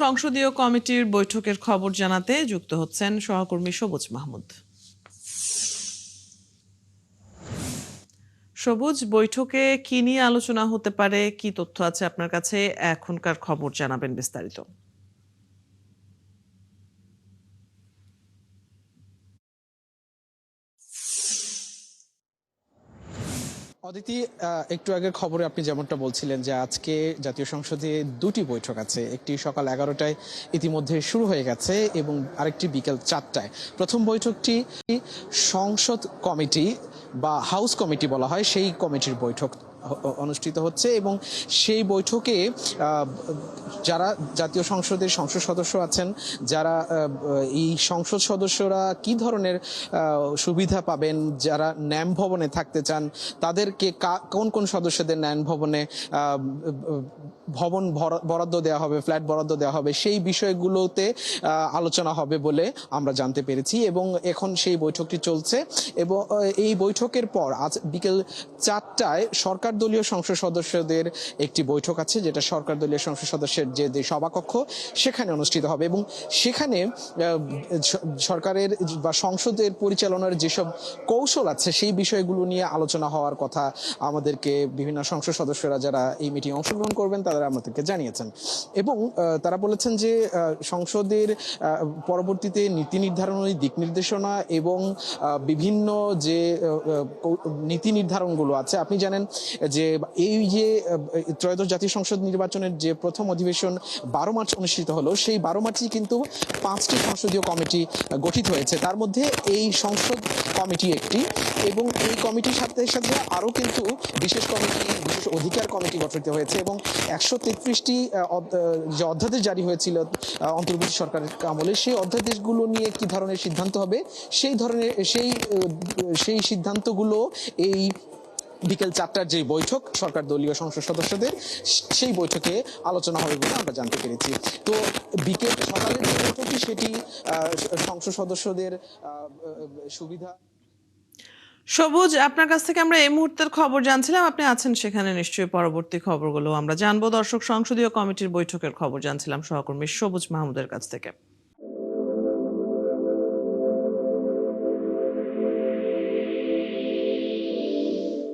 সংসদীয় কমিটির বৈঠকের খবর জানাতে যুক্ত হচ্ছেন সহকর্মী সবুজ মাহমুদ। সবুজ, বৈঠকে কি নিয়ে আলোচনা হতে পারে, কি তথ্য আছে আপনার কাছে, এখনকার খবর জানাবেন বিস্তারিত। অদিতি, একটু আগের খবরে আপনি যেমনটা বলছিলেন যে আজকে জাতীয় সংসদে দুটি বৈঠক আছে। একটি সকাল 11টায় ইতিমধ্যে শুরু হয়ে গেছে এবং আরেকটি বিকেল 4টায়। প্রথম বৈঠকটি সংসদ কমিটি বা হাউস কমিটি বলা হয়, সেই কমিটির বৈঠক অনুষ্ঠিত হচ্ছে এবং সেই বৈঠকে যারা জাতীয় সংসদের সংসদ সদস্য আছেন, যারা এই সংসদ সদস্যরা কি ধরনের সুবিধা পাবেন, যারা ন্যাম ভবনে থাকতে চান তাদেরকে কোন কোন সদস্যদের ন্যাম ভবনে ভবন বরাদ্দ দেওয়া হবে, ফ্ল্যাট বরাদ্দ দেওয়া হবে, সেই বিষয়গুলোতে আলোচনা হবে বলে আমরা জানতে পেরেছি এবং এখন সেই বৈঠকটি চলছে। এবং এই বৈঠকের পর আজ বিকেল 4টায় সরকার দলীয় সংসদ সদস্যদের একটি বৈঠক আছে, যেটা সরকার দলীয় সংসদ সদস্যের যে সভাকক্ষ সেখানে অনুষ্ঠিত হবে এবং সেখানে সরকারের বা সংসদের পরিচালনার যেসব কৌশল আছে সেই বিষয়গুলো নিয়ে আলোচনা হওয়ার কথা আমাদেরকে বিভিন্ন সংসদ সদস্যরা যারা এই মিটিংয়ে অংশগ্রহণ করবেন তারা আমাদেরকে জানিয়েছেন। এবং তারা বলেছেন যে সংসদের পরবর্তীতে নীতি নির্ধারণ, দিক নির্দেশনা এবং বিভিন্ন যে নীতি নির্ধারণগুলো আছে, আপনি জানেন যে এই যে ত্রয়োদশ জাতীয় সংসদ নির্বাচনের যে প্রথম অধিবেশন 12 মার্চ অনুষ্ঠিত হলো, সেই 12 মার্চই কিন্তু 5টি সংসদীয় কমিটি গঠিত হয়েছে। তার মধ্যে এই সংসদ কমিটি একটি, এবং এই কমিটির সাথে সাথে আরও কিন্তু বিশেষ কমিটি, বিশেষ অধিকার কমিটি গঠিত হয়েছে এবং 133টি যে অধ্যাদেশ জারি হয়েছিল অন্তর্বর্তী সরকারের আমলে, সেই অধ্যাদেশগুলো নিয়ে কি ধরনের সিদ্ধান্ত হবে সেই সিদ্ধান্তগুলো এই বিকেল 4টার যে বৈঠক সরকার দলীয় সংসদ সদস্যদের, সেই বৈঠকে আলোচনা হবে বলে আমরা জানতে পেরেছি। তো সকালের যে বৈঠকটি সেটি সংসদ সদস্যদের সুবিধা। সবুজ, আপনার কাছ থেকে আমরা এই মুহূর্তের খবর জানছিলাম, আপনি আছেন সেখানে, নিশ্চয়ই পরবর্তী খবরগুলো আমরা জানবো। দর্শক, সংসদীয় কমিটির বৈঠকের খবর জানছিলাম সহকর্মী সবুজ মাহমুদের কাছ থেকে।